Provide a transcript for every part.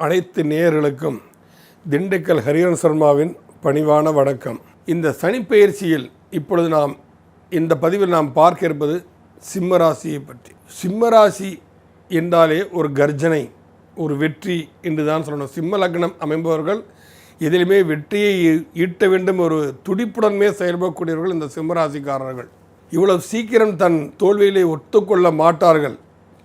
அனைத்து நேயர்களுக்கும் திண்டுக்கல் ஹரிஹரன் சர்மாவின் பணிவான வணக்கம். இந்த சனிப்பெயர்ச்சியில் இப்பொழுது இந்த பதிவில் நாம் பார்க்க இருப்பது சிம்மராசியை பற்றி. சிம்மராசி என்றாலே ஒரு கர்ஜனை, ஒரு வெற்றி என்று தான் சொல்லணும். சிம்ம லக்னம் அமைப்பவர்கள் எதிலுமே வெற்றியை ஈட்ட வேண்டும் ஒரு துடிப்புடனே செயல்படக்கூடியவர்கள் இந்த சிம்மராசிக்காரர்கள். இவ்வளவு சீக்கிரம் தன் தோல்வியிலே ஒத்துக்கொள்ள மாட்டார்கள்,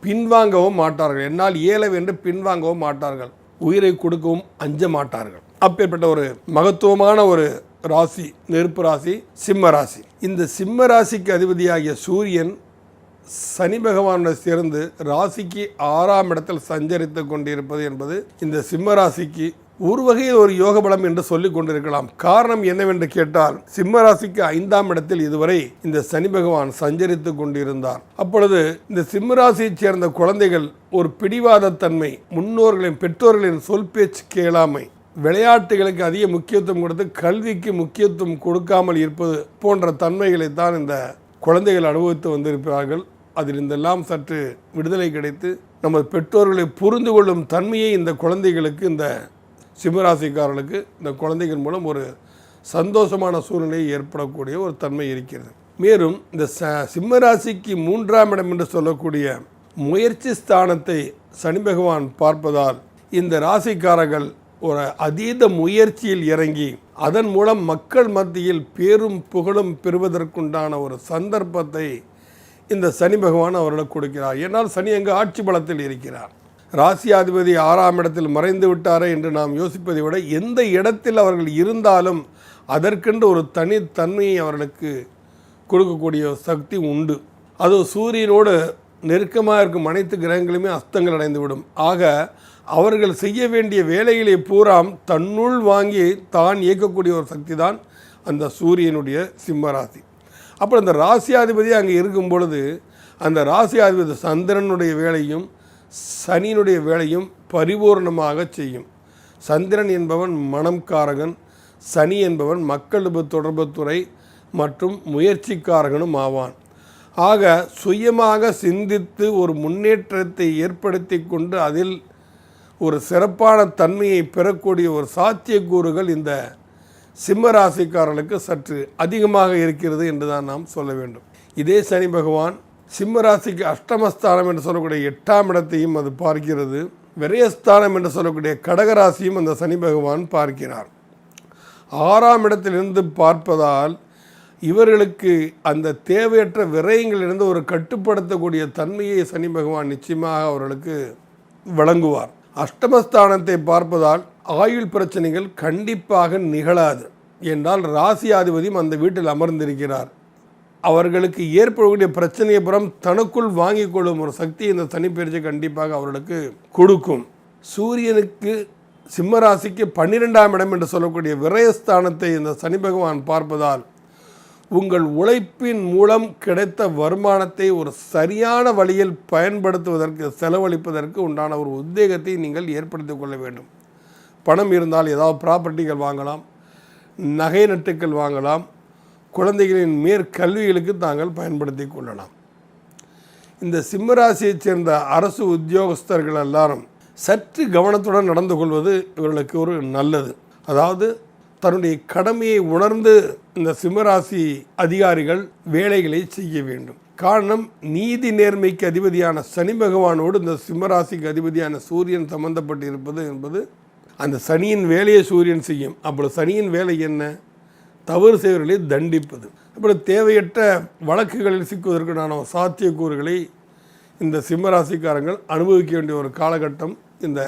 பின்வாங்கவும் மாட்டார்கள். என்னால் இயலவென்று பின்வாங்கவும் மாட்டார்கள், உயிரை கொடுக்கவும் அஞ்ச மாட்டார்கள். அப்பேற்பட்ட ஒரு மகத்துவமான ஒரு ராசி, நெருப்பு ராசி சிம்ம ராசி. இந்த சிம்ம ராசிக்கு அதிபதியாகிய சூரியன் சனி பகவானுடன் சேர்ந்து ராசிக்கு 6ஆம் இடத்தில் சஞ்சரித்து கொண்டிருப்பது என்பது இந்த சிம்ம ராசிக்கு ஒரு வகையில் ஒரு யோக பலம் என்று சொல்லிக் கொண்டிருக்கலாம். காரணம் என்னவென்று கேட்டால், சிம்ம ராசிக்கு 5ஆம் இடத்தில் இதுவரை இந்த சனி பகவான் சஞ்சரித்து கொண்டிருந்தார். அப்பொழுது இந்த சிம்ம ராசியைச் சேர்ந்த குழந்தைகள் ஒரு பிடிவாத தன்மை, முன்னோர்களின் பெற்றோர்களின் சொல் பேச்சு கேளாமை, விளையாட்டுகளுக்கு அதிக முக்கியத்துவம் கொடுத்து கல்விக்கு முக்கியத்துவம் கொடுக்காமல் இருப்பது போன்ற தன்மைகளைத்தான் இந்த குழந்தைகள் அனுபவித்து வந்திருக்கிறார்கள். அதில் இதெல்லாம் சற்று விடுதலை கிடைத்து நமது பெற்றோர்களை புரிந்து கொள்ளும் தன்மையை இந்த குழந்தைகளுக்கு, இந்த சிம்மராசிக்காரர்களுக்கு இந்த குழந்தைகள் மூலம் ஒரு சந்தோஷமான சூழ்நிலை ஏற்படக்கூடிய ஒரு தன்மை இருக்கிறது. மேலும் இந்த சிம்மராசிக்கு 3ஆம் இடம் என்று சொல்லக்கூடிய முயற்சி ஸ்தானத்தை சனி பகவான் பார்ப்பதால் இந்த ராசிக்காரர்கள் ஒரு அதீத முயற்சியில் இறங்கி அதன் மூலம் மக்கள் மத்தியில் பேரும் புகழும் பெறுவதற்குண்டான ஒரு சந்தர்ப்பத்தை இந்த சனி பகவான் அவர்களுக்கு கொடுக்கிறார். ஏன்னால் சனி அங்கு ஆட்சி பலத்தில் இருக்கிறார். ராசியாதிபதி 6ஆம் இடத்தில் மறைந்து விட்டாரே என்று நாம் யோசிப்பதை விட எந்த இடத்தில் அவர்கள் இருந்தாலும் அதற்கென்று ஒரு தனித்தன்மையை அவர்களுக்கு கொடுக்கக்கூடிய சக்தி உண்டு. அது சூரியனோடு நெருக்கமாக இருக்கும் அனைத்து கிரகங்களுமே அஸ்தங்கள் அடைந்துவிடும். ஆக அவர்கள் செய்ய வேண்டிய வேலைகளை பூராம் தன்னுள் வாங்கி தான் இயக்கக்கூடிய ஒரு சக்தி தான் அந்த சூரியனுடைய சிம்மராசி. அப்புறம் அந்த ராசியாதிபதி அங்கே இருக்கும் பொழுது அந்த ராசியாதிபதி சந்திரனுடைய வேலையும் சனியினுடைய வேலையும் பரிபூர்ணமாக செய்யும். சந்திரன் என்பவன் மனம்காரகன், சனி என்பவன் மக்கள் தொடர்புத்துறை மற்றும் முயற்சிக்காரகனும் ஆவான். ஆக சுயமாக சிந்தித்து ஒரு முன்னேற்றத்தை ஏற்படுத்தி கொண்டு அதில் ஒரு சிறப்பான தன்மையை பெறக்கூடிய ஒரு சாத்தியக்கூறுகள் இந்த சிம்மராசிக்காரர்களுக்கு சற்று அதிகமாக இருக்கிறது என்று தான் நாம் சொல்ல வேண்டும். இதே சனி பகவான் சிம்மராசிக்கு அஷ்டமஸ்தானம் என்று சொல்லக்கூடிய 8ஆம் இடத்தையும் அது பார்க்கிறது. விரயஸ்தானம் என்று சொல்லக்கூடிய கடகராசியும் அந்த சனி பகவான் பார்க்கிறார். 6ஆம் இடத்திலிருந்து பார்ப்பதால் இவர்களுக்கு அந்த தேவையற்ற விரயங்களிலிருந்து ஒரு கட்டுப்படுத்தக்கூடிய தன்மையை சனி பகவான் நிச்சயமாக அவர்களுக்கு வழங்குவார். அஷ்டமஸ்தானத்தை பார்ப்பதால் ஆயுள் பிரச்சனைகள் கண்டிப்பாக நிகழாது. என்றால் ராசியாதிபதியும் அந்த வீட்டில் அமர்ந்திருக்கிறார். அவர்களுக்கு ஏற்படக்கூடிய பிரச்சனையை புறம் தனக்குள் வாங்கி கொள்ளும் ஒரு சக்தி இந்த சனிப்பெயர்ச்சி கண்டிப்பாக அவர்களுக்கு கொடுக்கும். சூரியனுக்கு சிம்மராசிக்கு 12ஆம் இடம் என்று சொல்லக்கூடிய விரயஸ்தானத்தை இந்த சனி பகவான் பார்ப்பதால் உங்கள் உழைப்பின் மூலம் கிடைத்த வருமானத்தை ஒரு சரியான வழியில் பயன்படுத்துவதற்கு, செலவழிப்பதற்கு உண்டான ஒரு உத்வேகத்தை நீங்கள் ஏற்படுத்தி கொள்ள வேண்டும். பணம் இருந்தால் ஏதாவது ப்ராப்பர்ட்டிகள் வாங்கலாம், நகை நட்டுக்கள் வாங்கலாம், குழந்தைகளின் மேற்கல்விகளுக்கு தாங்கள் பயன்படுத்தி கொள்ளலாம். இந்த சிம்மராசியைச் சேர்ந்த அரசு உத்தியோகஸ்தர்கள் எல்லாரும் சற்று கவனத்துடன் நடந்து கொள்வது இவர்களுக்கு ஒரு நல்லது. அதாவது தன்னுடைய கடமையை உணர்ந்து இந்த சிம்மராசி அதிகாரிகள் வேலைகளை செய்ய வேண்டும். காரணம், நீதி நேர்மைக்கு அதிபதியான சனி பகவானோடு இந்த சிம்மராசிக்கு அதிபதியான சூரியன் சம்பந்தப்பட்டு இருப்பது என்பது அந்த சனியின் வேலையை சூரியன் செய்யும். அப்பொழுது சனியின் வேலை என்ன? தவறு செய்வர்களை தண்டிப்பது. அப்புறம் தேவையற்ற வழக்குகளில் சிக்குவதற்கான சாத்தியக்கூறுகளை இந்த சிம்மராசிக்காரங்கள் அனுபவிக்க வேண்டிய ஒரு காலகட்டம் இந்த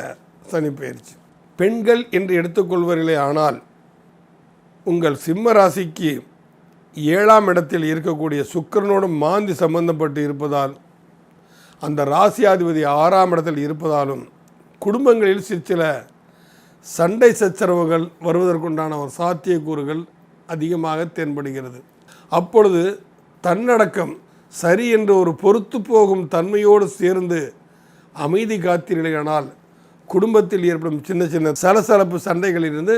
சனி பெயர்ச்சி. பெண்கள் என்று எடுத்துக்கொள்வர்களே ஆனால் உங்கள் சிம்மராசிக்கு 7ஆம் இடத்தில் இருக்கக்கூடிய சுக்கிரனோடு மாந்தி சம்பந்தப்பட்டு இருப்பதால், அந்த ராசியாதிபதி 6ஆம் இடத்தில் இருப்பதாலும் குடும்பங்களில் சில சண்டை சச்சரவுகள் வருவதற்குண்டான ஒரு சாத்தியக்கூறுகள் அதிகமாக தென்படுகிறது. அப்பொழுது தன்னடக்கம் சரி என்று ஒரு பொறுத்து போகும் தன்மையோடு சேர்ந்து அமைதி காத்தீர்களானால் குடும்பத்தில் ஏற்படும் சின்ன சின்ன சலசலப்பு சண்டைகளிலிருந்து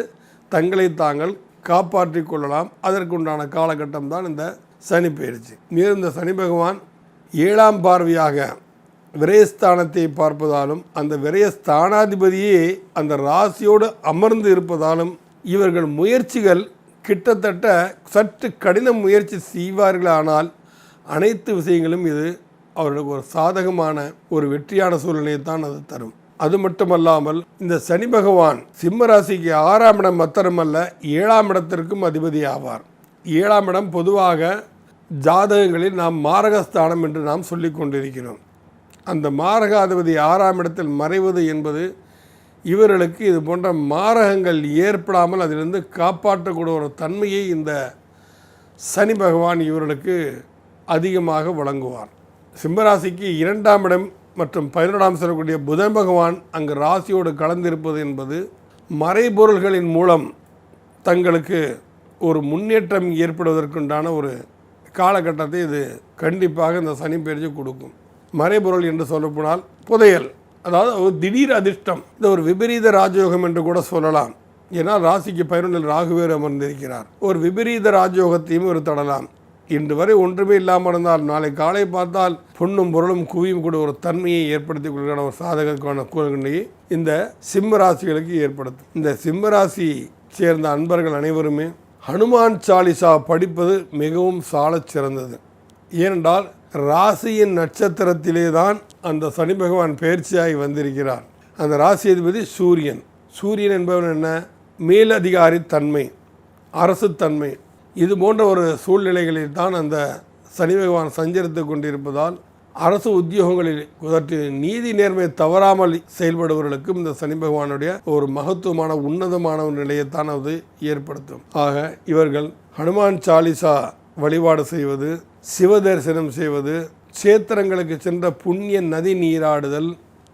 தங்களை தாங்கள் காப்பாற்றி கொள்ளலாம். அதற்குண்டான காலகட்டம் தான் இந்த சனி பெயர்ச்சி. மேலும் இந்த சனி பகவான் 7ஆம் பார்வையாக விரயஸ்தானத்தை பார்ப்பதாலும் அந்த விரயஸ்தானாதிபதியே அந்த ராசியோடு அமர்ந்து இருப்பதாலும் இவர்கள் முயற்சிகள் கிட்டத்தட்ட சற்று கடின முயற்சி செய்வார்களானால் அனைத்து விஷயங்களும் இது அவர்களுக்கு ஒரு சாதகமான ஒரு வெற்றியான சூழ்நிலையை தான் அது தரும். அது மட்டுமல்லாமல் இந்த சனி பகவான் சிம்ம ராசிக்கு 6ஆம் இடம் மாத்திரமல்ல 7ஆம் இடத்திற்கும் அதிபதி ஆவார். 7ஆம் இடம் பொதுவாக ஜாதகங்களில் நாம் மாரகஸ்தானம் என்று நாம் சொல்லி கொண்டிருக்கிறோம். அந்த மாரகாதிபதி 6ஆம் இடத்தில் மறைவது என்பது இவர்களுக்கு இது போன்ற மாரகங்கள் ஏற்படாமல் அதிலிருந்து காப்பாற்றக்கூடிய ஒரு தன்மையை இந்த சனி பகவான் இவர்களுக்கு அதிகமாக வழங்குவார். சிம்மராசிக்கு 2ஆம் இடம் மற்றும் 11ஆம் சொல்லக்கூடிய புதன் பகவான் அங்கு ராசியோடு கலந்திருப்பது என்பது மறைபொருள்களின் மூலம் தங்களுக்கு ஒரு முன்னேற்றம் ஏற்படுவதற்குண்டான ஒரு காலகட்டத்தை இது கண்டிப்பாக இந்த சனி பெயர்ச்சி கொடுக்கும். மறைபொருள் என்று சொல்லப்போனால் புதையல், அதாவது ஒரு திடீர் அதிர்ஷ்டம், இந்த ஒரு விபரீத ராஜயோகம் என்று கூட சொல்லலாம். ஏன்னா ராசிக்கு 11 ராகுவேர் அமர்ந்திருக்கிறார். ஒரு விபரீத ராஜயோகத்தையும் ஒரு தொடலாம். இன்று வரை ஒன்றுமே இல்லாமல் இருந்தால் நாளை காலை பார்த்தால் பொண்ணும் பொருளும் குவியும் கூட ஒரு தன்மையை ஏற்படுத்திக் கொள்கிற ஒரு சாதகமான கூறுகளை இந்த சிம்ம ராசிகளுக்கு ஏற்படுத்தும். இந்த சிம்ம ராசி சேர்ந்த அன்பர்கள் அனைவருமே ஹனுமான் சாலிசா படிப்பது மிகவும் சாலச் சிறந்தது. ஏனென்றால் ராசியின் நட்சத்திரத்திலே தான் அந்த சனி பகவான் பயிற்சியாகி வந்திருக்கிறார். அந்த ராசி அதிபதி சூரியன். சூரியன் என்பவன் என்ன? மேலதிகாரி தன்மை, அரசு தன்மை, இது போன்ற ஒரு சூழ்நிலைகளில் தான் அந்த சனி பகவான் சஞ்சரித்து கொண்டிருப்பதால் அரசு உத்தியோகங்களில் சற்று நீதி நேர்மை தவறாமல் செயல்படுபவர்களுக்கும் இந்த சனி பகவானுடைய ஒரு மகத்துவமான உன்னதமான ஒரு நிலையத்தான் அது ஏற்படுத்தும். ஆக இவர்கள் ஹனுமான் சாலிசா வழிபாடு செய்வது, சிவ தரிசனம் செய்வது, சேத்திரங்களுக்கு சென்ற புண்ணிய நதி நீராடுதல்,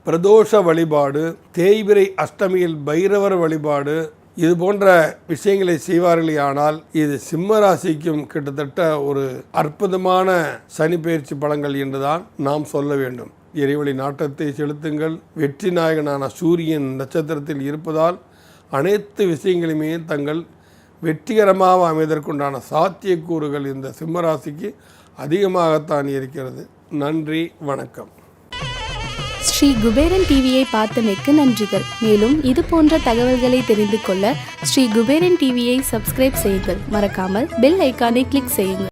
பிரதோஷ வழிபாடு, தேய்பிரை அஷ்டமியில் பைரவர் வழிபாடு, இது போன்ற விஷயங்களை செய்வார்களே ஆனால் இது சிம்ம ராசிக்கும் கிட்டத்தட்ட ஒரு அற்புதமான சனி பெயர்ச்சி பலன்கள் என்றுதான் நாம் சொல்ல வேண்டும். இறைவழி நாட்டத்தை செலுத்துங்கள். வெற்றி நாயகனான சூரியன் நட்சத்திரத்தில் இருப்பதால் அனைத்து விஷயங்களையுமே தங்கள் வெற்றிகரமாக அமைவதற்குண்டான சாத்தியக்கூறுகள் இந்த சிம்ம ராசிக்கு அதிகமாகத்தான் இருக்கிறது. நன்றி, வணக்கம். ஸ்ரீ குபேரன் டிவியை பார்த்தமைக்கு நன்றிகள். மேலும் இது போன்ற தகவல்களை தெரிந்து கொள்ள ஸ்ரீ குபேரன் டிவியை சப்ஸ்கிரைப் செய்யுங்கள். மறக்காமல் பெல் ஐக்கானை கிளிக் செய்யுங்கள்.